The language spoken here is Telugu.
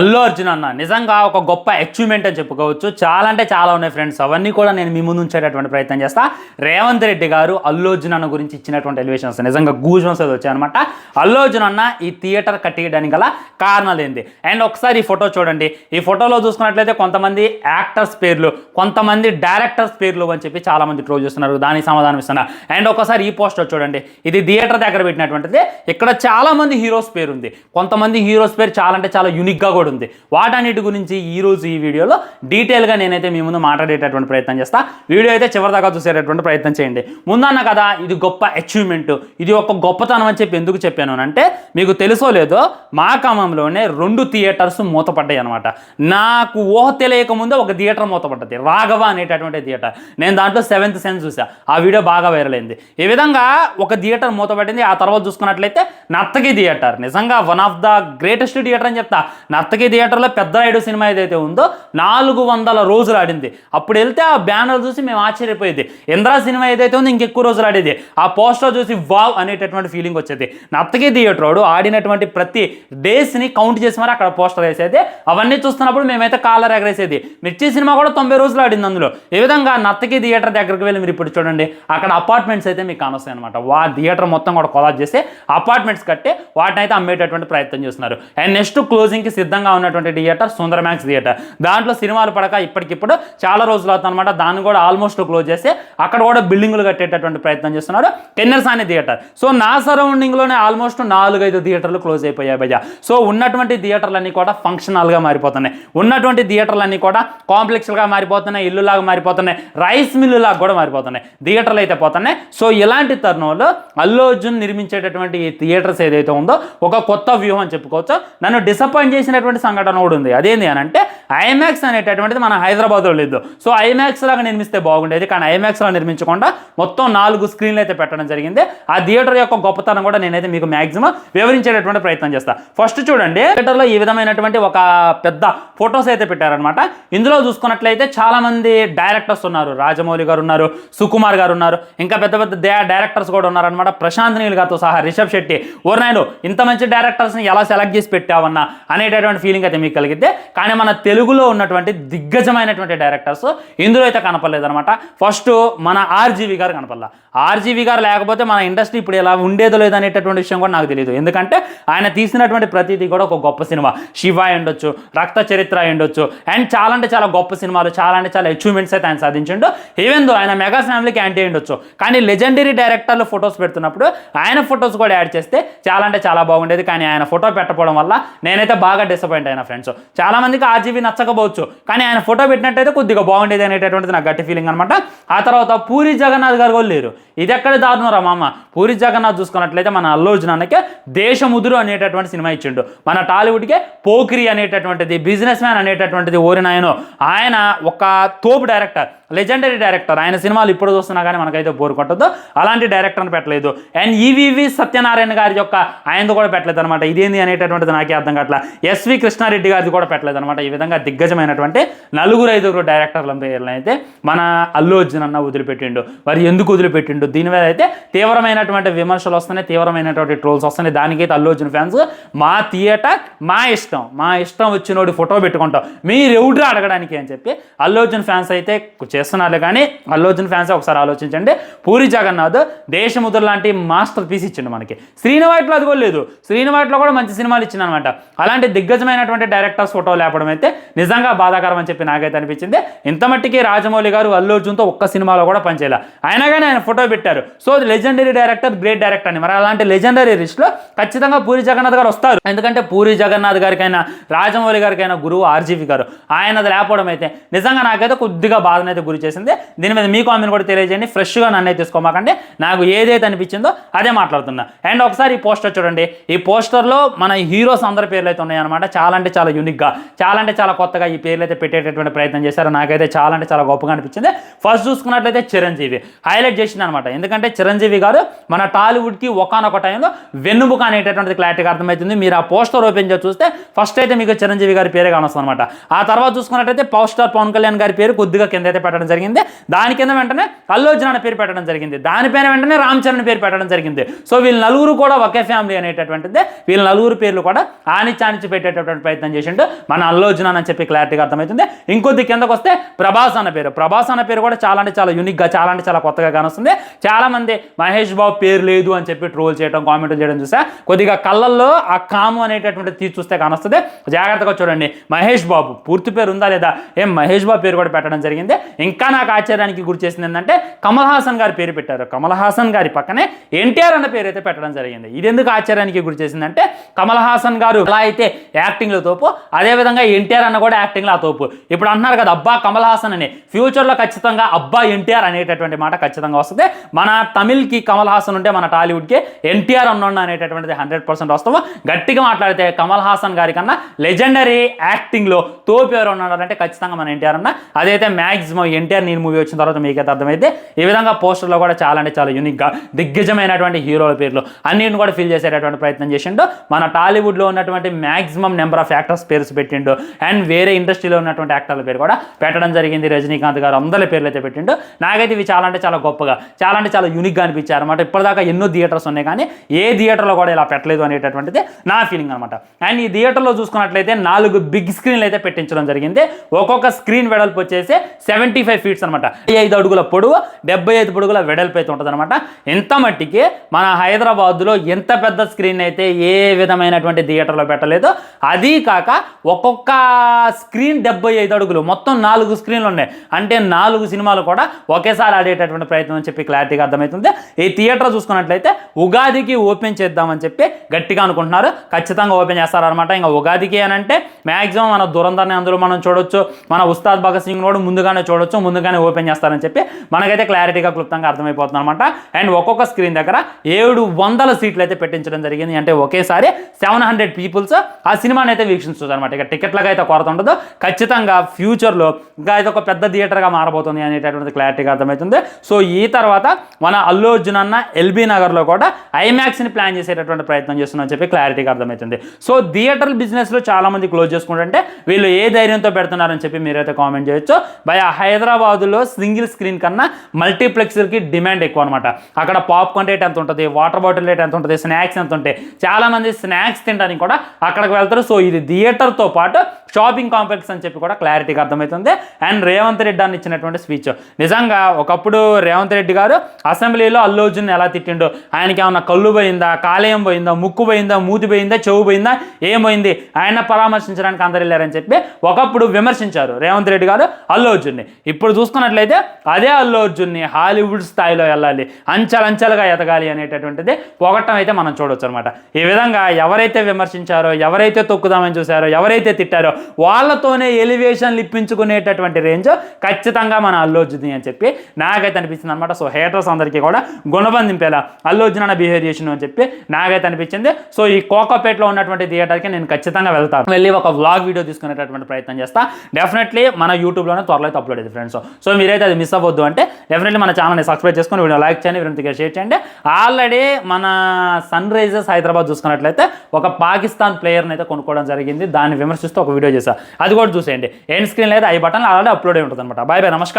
అల్లు అర్జున్ అన్న నిజంగా ఒక గొప్ప అచీవ్మెంట్ అని చెప్పుకోవచ్చు. చాలా అంటే చాలా ఉన్నాయి ఫ్రెండ్స్. అవన్నీ కూడా నేను మీ ముందు ఉంచేటటువంటి ప్రయత్నం చేస్తా. రేవంత్ రెడ్డి గారు అల్లు అర్జున్ అన్న గురించి ఇచ్చినటువంటి ఎలివేషన్స్ నిజంగా గూజ్ బంప్స్ వచ్చాయన్నమాట. అల్లు అర్జున్ అన్న ఈ థియేటర్ కట్టేయడానికి గల కారణాలు ఏంటి అండ్ ఒకసారి ఈ ఫోటో చూడండి. ఈ ఫోటోలో చూసుకున్నట్లయితే కొంతమంది యాక్టర్స్ పేర్లు, కొంతమంది డైరెక్టర్స్ పేర్లు అని చెప్పి చాలా మంది ట్రోల్ చేస్తున్నారు. దానికి సమాధానం ఇస్తున్నా. అండ్ ఒకసారి ఈ పోస్టర్ చూడండి. ఇది థియేటర్ దగ్గర పెట్టినటువంటిది. ఇక్కడ చాలా మంది హీరోస్ పేరు ఉంది. కొంతమంది హీరోస్ పేరు చాలా అంటే చాలా యూనిక్గా కూడా ఉంది. వాటన్నిటి గురించి ఈరోజు ఈ వీడియోలో డీటెయిల్గా నేనైతే మీ ముందు మాట్లాడేటటువంటి ప్రయత్నం చేస్తా. వీడియో అయితే చివరిదాకా చూసేటటువంటి ప్రయత్నం చేయండి. ముందన్న కదా ఇది గొప్ప అచీవ్మెంట్, ఇది ఒక గొప్పతనం అని చెప్పి ఎందుకు చెప్పాను అంటే మీకు తెలుసో లేదో మా ఖమ్మంలోనే 2 థియేటర్స్ మూతపడ్డాయి అనమాట. నాకు ఊహ తెలియక ముందే ఒక థియేటర్ మూతపడ్డది, రాఘవ అనేటటువంటి థియేటర్. నేను దాంట్లో 7th సెన్స్ చూసా. ఆ వీడియో బాగా వైరల్ అయింది. ఈ విధంగా ఒక థియేటర్ మూతపడింది. ఆ తర్వాత చూసుకున్నట్లయితే నర్తకి థియేటర్ నిజంగా one of the greatest theatre అని చెప్తా. నర్తకి థియేటర్లో పెద్ద రాయుడు సినిమా ఏదైతే ఉందో 400 రోజులు ఆడింది. అప్పుడు వెళ్తే ఆ బ్యానర్ చూసి మేము ఆశ్చర్యపోయేది. ఇంద్రా సినిమా ఏదైతే ఉందో ఇంకెక్కువ రోజులు ఆడేది. ఆ పోస్టర్ చూసి వావ్ అనేటటువంటి ఫీలింగ్ వచ్చేది. నర్తకి థియేటర్ వాడు ఆడినటువంటి ప్రతి డేస్ని కౌంట్ చేసి మరి అక్కడ పోస్టర్ వేసేది. అవన్నీ చూస్తున్నప్పుడు మేమైతే కాలర్ ఎగరేసేది. మిర్చి సినిమా కూడా 90 రోజులు ఆడింది అందులో. ఈ విధంగా నర్తకి థియేటర్ దగ్గరికి వెళ్ళి మీరు ఇప్పుడు చూడండి, అక్కడ అపార్ట్మెంట్స్ అయితే మీకు కానొస్తాయి అనమాట. థియేటర్ మొత్తం కూడా కొలాజ్ చేసి అపార్ట్మెంట్స్ కట్టి వాటిని అయితే అమ్మేటటువంటి ప్రయత్నం చేస్తున్నారు. అండ్ నెక్స్ట్ క్లోజింగ్కి సిద్ధంగా ఉన్నటువంటి థియేటర్ సుందర మ్యాక్స్ థియేటర్. దాంట్లో సినిమాలు పడక ఇప్పటికిప్పుడు చాలా రోజులు అవుతుంది అనమాట. దాన్ని కూడా ఆల్మోస్ట్ క్లోజ్ చేసి అక్కడ కూడా బిల్డింగులు కట్టేటటువంటి ప్రయత్నం చేస్తున్నారు. కెన్నెర్సాని థియేటర్. సో నా సరౌండింగ్లోనే ఆల్మోస్ట్ 4-5 థియేటర్లు క్లోజ్ అయిపోయాయి భయ్య. సో ఉన్నటువంటి థియేటర్లన్నీ కూడా ఫంక్షన్ హాల్గా మారిపోతున్నాయి. ఉన్నటువంటి థియేటర్లన్నీ కూడా కాంప్లెక్స్లుగా మారిపోతున్నాయి, ఇల్లులాగా మారిపోతున్నాయి, రైస్ మిల్లులాగా కూడా మారిపోతున్నాయి, థియేటర్లు అయితే పోతున్నాయి. సో ఇలాంటి తరుణంలో అల్లు అర్జున్ నిర్మించేటటువంటి ఈ థియేటర్స్ ఏదైతే ఉందో ఒక కొత్త వ్యూహం అని చెప్పుకోవచ్చు. నన్ను డిసప్పాయింట్ చేసినటువంటి సంఘటన కూడా ఉంది. అదేంటి అని అంటే ఐమాక్స్ అనేటటువంటిది మన హైదరాబాద్లో లేదు. సో ఐమాక్స్ లాగా నిర్మిస్తే బాగుండేది, కానీ ఐమాక్స్లో నిర్మించకుండా మొత్తం 4 స్క్రీన్లు అయితే పెట్టడం జరిగింది. ఆ థియేటర్ యొక్క గొప్పతనం కూడా నేనైతే మీకు మ్యాక్సిమం వివరించేటటువంటి ప్రయత్నం చేస్తాను. ఫస్ట్ చూడండి, థియేటర్లో ఈ విధమైనటువంటి ఒక పెద్ద ఫొటోస్ అయితే పెట్టారనమాట. ఇందులో చూసుకున్నట్లయితే చాలా మంది డైరెక్టర్స్ ఉన్నారు. రాజమౌళి గారు ఉన్నారు, సుకుమార్ గారు ఉన్నారు, ఇంకా పెద్ద పెద్ద డైరెక్టర్స్ కూడా ఉన్నారనమాట. ప్రశాంత్ నీల్ గారితో సహా రిషబ్ శెట్టి. ఓర్నాయను ఇంత మంచి డైరెక్టర్స్ని ఎలా సెలెక్ట్ చేసి పెట్టావన్నా అనేటటువంటి ఫీలింగ్ అయితే మీకు కలిగితే, కానీ మన తెలుగులో ఉన్నటువంటి దిగ్గజమైనటువంటి డైరెక్టర్స్ ఇందులో అయితే కనపడలేదన్నమాట. ఫస్ట్ మన ఆర్జీవి గారు కనపడలా. ఆర్జీవి గారు లేకపోతే మన ఇండస్ట్రీ ఇప్పుడు ఎలా ఉండేదో లేదనేటటువంటి విషయం కూడా నాకు తెలియదు. ఎందుకంటే ఆయన తీసినటువంటి ప్రతిదీ కూడా ఒక గొప్ప సినిమా. శివ ఉండొచ్చు, రక్త చరిత్ర ఉండొచ్చు, అండ్ చాలా అంటే చాలా గొప్ప సినిమాలు, చాలా అంటే చాలా అచీవ్మెంట్స్ అయితే ఆయన సాధించిండు. ఈవెన్ దో ఆయన మెగా ఫ్యామిలీకి యాంటీ ఉండొచ్చు, కానీ లెజెండరీ డైరెక్టర్లు ఫొటోస్ పెడుతున్నప్పుడు ఆయన ఫొటోస్ కూడా యాడ్ చేస్తే చాలా అంటే చాలా బాగుండేది. కానీ ఆయన ఫోటో పెట్టకపోవడం వల్ల నేనైతే బాగా డిసప్పాయింట్ అయినా ఫ్రెండ్స్. చాలా మందికి ఆర్జీవి నచ్చకపోవచ్చు, కానీ ఆయన ఫోటో పెట్టినట్టయితే కొద్దిగా బాగుండేది అనేటటువంటిది నాకు గట్టి ఫీలింగ్ అనమాట. ఆ తర్వాత పూరి జగన్నాథ్ గారు కూడా లేరు. ఇది ఎక్కడ దారుణం రా మామ. పూరి జగన్నాథ్ చూసుకున్నట్లయితే మన అల్లు అర్జున్ అన్నకే దేశముదురు అనేటటువంటి సినిమా ఇచ్చిండు. మన టాలీవుడ్కే పోకిరి అనేటటువంటిది, బిజినెస్ మ్యాన్ అనేటటువంటిది ఓరినాయనో. ఆయన ఒక తోపు డైరెక్టర్, లెజెండరీ డైరెక్టర్. ఆయన సినిమాలు ఇప్పుడు చూస్తున్నా కానీ మనకైతే బోరు కొట్టదు. అలాంటి డైరెక్టర్ని పెట్టలేదు. అండ్ ఈవీవి సత్యనారాయణ గారి యొక్క ఆయనతో కూడా పెట్టలేదు అనమాట. ఇదేంది అనేటటువంటిది నాకే అర్థం కావట్లా. ఎస్వి కృష్ణారెడ్డి గారిది కూడా పెట్టలేదు అనమాట. ఈ విధంగా దిగ్గజమైనటువంటి 4-5 డైరెక్టర్ల పేర్లను అయితే మన అల్లు అర్జున్ అన్న వదిలిపెట్టిండు. మరి ఎందుకు వదిలిపెట్టిండు? దీని మీద అయితే తీవ్రమైనటువంటి విమర్శలు వస్తున్నాయి, తీవ్రమైనటువంటి ట్రోల్స్ వస్తున్నాయి. దానికైతే అల్లు అర్జున్ ఫ్యాన్స్ మా థియేటర్ మా ఇష్టం వచ్చినోడి ఫోటో పెట్టుకుంటాం, మీరు ఎవరు అడగడానికి అని చెప్పి అల్లు అర్జున్ ఫ్యాన్స్ అయితే చేస్తున్నారులే. కానీ అల్లు అర్జున్ ఫ్యాన్స్ ఒకసారి ఆలోచించండి. పూరి జగన్నాథ్ దేశముద్ర లాంటి మాస్టర్ పీస్ ఇచ్చిండు మనకి. శ్రీనివాట్లో అది కూడా లేదు. శ్రీనివాట్లో కూడా మంచి సినిమాలు ఇచ్చింది అనమాట. అలాంటి దిగ్గజమైనటువంటి డైరెక్టర్స్ ఫోటో లేపడం అయితే నిజంగా బాధాకరం అని చెప్పి నాకైతే అనిపించింది. ఇంత మట్టికి రాజమౌళి గారు అల్లు అర్జున్తో ఒక్క సినిమాలో కూడా పనిచేయాలి. అయినా కానీ ఆయన ఫోటో పెట్టారు. So legendary director, great director అని. మరి అలాంటి లెజెండరీ లిస్ట్లో ఖచ్చితంగా పూరి జగన్నాథ్ గారు వస్తారు. ఎందుకంటే పూరి జగన్నాథ్ గారికైనా రాజమౌళి గారికైనా గురువు ఆర్జీవి గారు. ఆయనది లేకపోవడం అయితే నిజంగా నాకైతే కొద్దిగా బాధనైతే గురి చేసింది. దీని మీద మీ కామెంట్ కూడా తెలియజేయండి. ఫ్రెష్గా నన్ను అయితే తీసుకోమాకండి. నాకు ఏదైతే అనిపించిందో అదే మాట్లాడుతున్నా. అండ్ ఒకసారి ఈ పోస్టర్ చూడండి. ఈ పోస్టర్లో మన హీరోస్ అందరి పేర్లు అయితే ఉన్నాయన్నమాట. చాలా అంటే చాలా యూనిక్గా, చాలా అంటే చాలా కొత్తగా ఈ పేర్లు అయితే పెట్టేటటువంటి ప్రయత్నం చేశారు. నాకైతే చాలా అంటే చాలా గొప్పగా అనిపించింది. ఫస్ట్ చూసుకున్నట్లయితే చిరంజీవి హైలైట్ చేసింది అనమాట. ఎందుకంటే చిరంజీవి గారు మన టాలీవుడ్కి ఒకానొక టైంలో వెన్నుముక అనేటటువంటిది క్లారిటీగా అర్థమవుతుంది. మీరు ఆ పోస్టర్ ఓపెన్ చేసి చూస్తే ఫస్ట్ అయితే మీకు చిరంజీవి గారి పేరే కానొస్తుంది అనమాట. ఆ తర్వాత చూసుకున్నట్లయితే పవర్ స్టార్ పవన్ కళ్యాణ్ గారి పేరు కొద్దిగా కింద అయితే పెట్టడం పెట్టడం జరిగింది. దాని కింద వెంటనే అల్లు అర్జున్ అనే పేరు పెట్టడం జరిగింది. దానిపైన వెంటనే రామ్ చరణ్ పేరు పెట్టడం జరిగింది. సో వీళ్ళు నలుగురు కూడా ఒకే ఫ్యామిలీ అనేటటువంటిది. వీళ్ళ నలుగురు పేర్లు కూడా ఆనిచ్చి పెట్టేటటువంటి ప్రయత్నం చేసిండు మన అల్లు అర్జున్ అని చెప్పి క్లారిటీగా అర్థమవుతుంది. ఇంకొద్ది కిందకు వస్తే ప్రభాస్ అన్న పేరు కూడా చాలా అంటే చాలా యూనిక్గా, చాలా అంటే చాలా కొత్తగా కానొస్తుంది. చాలా మంది మహేష్ బాబు పేరు లేదు అని చెప్పి ట్రోల్ చేయడం, కామెంట్లు చేయడం చూసా. కొద్దిగా కళ్ళల్లో ఆ కాము అనేటటువంటి తీసి చూస్తే కానొస్తుంది. జాగ్రత్తగా చూడండి. మహేష్ బాబు పూర్తి పేరు ఉందా లేదా, మహేష్ బాబు పేరు కూడా పెట్టడం జరిగింది. ఇంకా నాకు ఆశ్చర్యానికి గురి చేసింది ఏంటంటే కమల్ హాసన్ గారి పేరు పెట్టారు. కమల్ హాసన్ గారి పక్కనే ఎన్టీఆర్ అన్న పేరు అయితే పెట్టడం జరిగింది. ఇది ఎందుకు ఆశ్చర్యానికి గురి చేసిందంటే కమల్ హాసన్ గారు ఎలా అయితే యాక్టింగ్లో తోపు, అదేవిధంగా ఎన్టీఆర్ అన్న కూడా యాక్టింగ్లో ఆ తోపు. ఇప్పుడు అంటున్నారు కదా అబ్బా కమల్ హాసన్ అని, ఫ్యూచర్లో ఖచ్చితంగా అబ్బా ఎన్టీఆర్ అనేటటువంటి మాట ఖచ్చితంగా వస్తుంది. మన తమిళ్కి కమల్ హాసన్ ఉంటే మన టాలీవుడ్కి ఎన్టీఆర్ అన్న అనేటటువంటిది 100% వస్తాము. గట్టిగా మాట్లాడితే కమల్ హాసన్ గారి కన్నా లెజెండరీ యాక్టింగ్లో తోపు ఎవరు ఉన్నారంటే ఖచ్చితంగా మన ఎన్టీఆర్ అన్న. అదైతే మ్యాక్సిమం ఎన్టీఆర్ నేను మూవీ వచ్చిన తర్వాత మీకైతే అర్థమైతే. ఈ విధంగా పోస్టర్లో కూడా చాలా అంటే చాలా యూనిక్గా దిగ్గజమైనటువంటి హీరోల పేర్లు అన్నింటిని కూడా ఫిల్ చేసేటటువంటి ప్రయత్నం చేసిండు. మన టాలీవుడ్లో ఉన్నటువంటి maximum number of actors pairs పెట్టిండు. అండ్ వేరే ఇండస్ట్రీలో ఉన్నటువంటి యాక్టర్ల పేరు కూడా పెట్టడం జరిగింది. రజనీకాంత్ గారు అందరి పేర్లు అయితే పెట్టిండు. నాకైతే ఇవి చాలా అంటే చాలా గొప్పగా, చాలా అంటే చాలా యూనిక్గా అనిపించారు అనమాట. ఇప్పటిదాకా ఎన్నో థియేటర్స్ ఉన్నాయి కానీ ఏ థియేటర్లో కూడా ఇలా పెట్టలేదు అనేటటువంటిది నా ఫీలింగ్ అనమాట. అండ్ ఈ థియేటర్లో చూసుకున్నట్లయితే 4 బిగ్ స్క్రీన్లు అయితే పెట్టించడం జరిగింది. ఒక్కొక్క స్క్రీన్ వెడల్పు వచ్చేసి 75 ఫీట్స్ అనమాట. 5 అడుగుల పొడవు, 75 అడుగుల వెడల్పు అయితే ఉంటుంది అనమాట. ఎంత మట్టికి మన హైదరాబాద్లో ఎంత పెద్ద స్క్రీన్ అయితే ఏ విధమైనటువంటి థియేటర్లో పెట్టలేదు. అది కాక ఒక్కొక్క స్క్రీన్ 75 అడుగులు, మొత్తం 4 స్క్రీన్లు ఉన్నాయి. అంటే 4 సినిమాలు కూడా ఒకేసారి ఆడేటటువంటి ప్రయత్నం అని చెప్పి క్లారిటీగా అర్థమవుతుంది. ఈ థియేటర్ చూసుకున్నట్లయితే ఉగాదికి ఓపెన్ చేద్దామని చెప్పి గట్టిగా అనుకుంటున్నారు. ఖచ్చితంగా ఓపెన్ చేస్తారనమాట. ఇంకా ఉగాదికి అని అంటే మ్యాక్సిమం మన దురంధర్ని అందులో మనం చూడొచ్చు, మన ఉస్తాద్ భగత్ సింగ్ కూడా ముందుగానే చూడొచ్చు, ముందుగానే ఓపెన్ చేస్తారని చెప్పి మనకైతే క్లారిటీగా క్లుప్తంగా అర్థమైపోతుంది అనమాట. అండ్ ఒక్కొక్క స్క్రీన్ దగ్గర 700 సీట్లు అయితే పెట్టించడం జరిగింది. అంటే ఒకేసారి 700 పీపుల్స్ ఆ సినిమాని అయితే వీక్షించవచ్చు అనమాట. ఇక టికెట్లకు అయితే కొరత ఉండదు. ఖచ్చితంగా ఫ్యూచర్లో ఇంకా అయితే ఒక పెద్ద థియేటర్గా మారబోతుంది అనేటటువంటి క్లారిటీగా అర్థమవుతుంది. సో ఈ తర్వాత మన అల్లు అర్జున్ అన్న ఎల్బీ నగర్లో కూడా ఐమాక్స్ని ప్లాన్ చేసేటటువంటి ప్రయత్నం చేస్తున్నారని చెప్పి క్లారిటీగా అర్థమవుతుంది. సో థియేటర్ బిజినెస్లో చాలా మంది క్లోజ్ చేసుకుంటుంటే వీళ్ళు ఏ ధైర్యంతో పెడుతున్నారని చెప్పి మీరైతే కామెంట్ చేయొచ్చు. భయ హైదరాబాదులో సింగిల్ స్క్రీన్ కన్నా మల్టీప్లెక్స్కి డిమాండ్ ఎక్కువ అనమాట. అక్కడ పాప్కార్న్ రేట్ ఎంత ఉంటుంది, వాటర్ బాటిల్ రేట్ ఎంత ఉంటుంది, స్నాక్స్ ఎంత ఉంటాయి. చాలామంది స్నాక్స్ తినడానికి కూడా అక్కడికి వెళ్తారు. సో ఇది థియేటర్తో పాటు షాపింగ్ కాంప్లెక్స్ అని చెప్పి కూడా క్లారిటీగా అర్థమవుతుంది. అండ్ రేవంత్ రెడ్డి అని ఇచ్చినటువంటి స్పీచ్ నిజంగా ఒకప్పుడు రేవంత్ రెడ్డి గారు అసెంబ్లీలో అల్లు అర్జున్ ఎలా తిట్టిండో, ఆయనకి ఏమన్నా కళ్ళు పోయిందా, కాలేయం పోయిందా, ముక్కు పోయిందా, మూతి పోయిందా, చెవు పోయిందా, ఏమైంది, ఆయన పరామర్శించడానికి అందరు వెళ్ళారని చెప్పి ఒకప్పుడు విమర్శించారు రేవంత్ రెడ్డి గారు అల్లు అర్జున్ని. ఇప్పుడు చూసుకున్నట్లయితే అదే అల్లు అర్జున్ని హాలీవుడ్ స్థాయిలో వెళ్ళాలి, అంచెలంచెలుగా ఎదగాలి అనేటటువంటిది పొగట్టం అయితే మనం చూడవచ్చు అనమాట. ఈ విధంగా ఎవరైతే విమర్శించారో, ఎవరైతే తొక్కుదామని చూశారో, ఎవరైతే తిట్టారో వాళ్ళతోనే ఎలివేషన్లు ఇప్పించుకునేటటువంటి రేంజ్ ఖచ్చితంగా మన అల్లు అర్జున్ అని చెప్పి నాకైతే అనిపించింది అనమాట. సో హేటర్స్ అందరికీ కూడా గుణబంధింపేలా అల్లు అర్జున్ అన్న బిహేవ్ చేసిన అని చెప్పి నాకైతే అనిపించింది. సో ఈ కోకాపేటలో ఉన్నటువంటి థియేటర్కి నేను ఖచ్చితంగా వెళ్తాను, వెళ్ళి ఒక వ్లాగ్ వీడియో తీసుకునేటటువంటి ప్రయత్నం చేస్తా. డెఫినెట్లీ మన యూట్యూబ్లోనే త్వరలో అయితే అప్లోడ్ అవుతుంది ఫ్రెండ్స్. సో మీరైతే అది మిస్ అవ్వద్దు అంటే డెఫినెట్లీ మన ఛానల్ని సబ్స్క్రైబ్ చేసుకొని వీడియో లైక్ చేయండి, వీడియో షేర్ చేయండి. ఆల్రెడీ మన సన్ రైజర్స్ హైదరాబాద్ చూసుకున్నట్లయితే ఒక పాకిస్తాన్ ప్లేయర్ని అయితే కొనుక్కోవడం జరిగింది. దాన్ని విమర్శిస్తూ ఒక వీడియో చేశా, అది కూడా చూసేయండి. ఎండ్ స్క్రీన్ లేదా ఐ బటన్ ఆల్రెడీ అప్లోడ్ అయి ఉంటుంది అనమాట. బాయ్ బాయ్, నమస్కారం.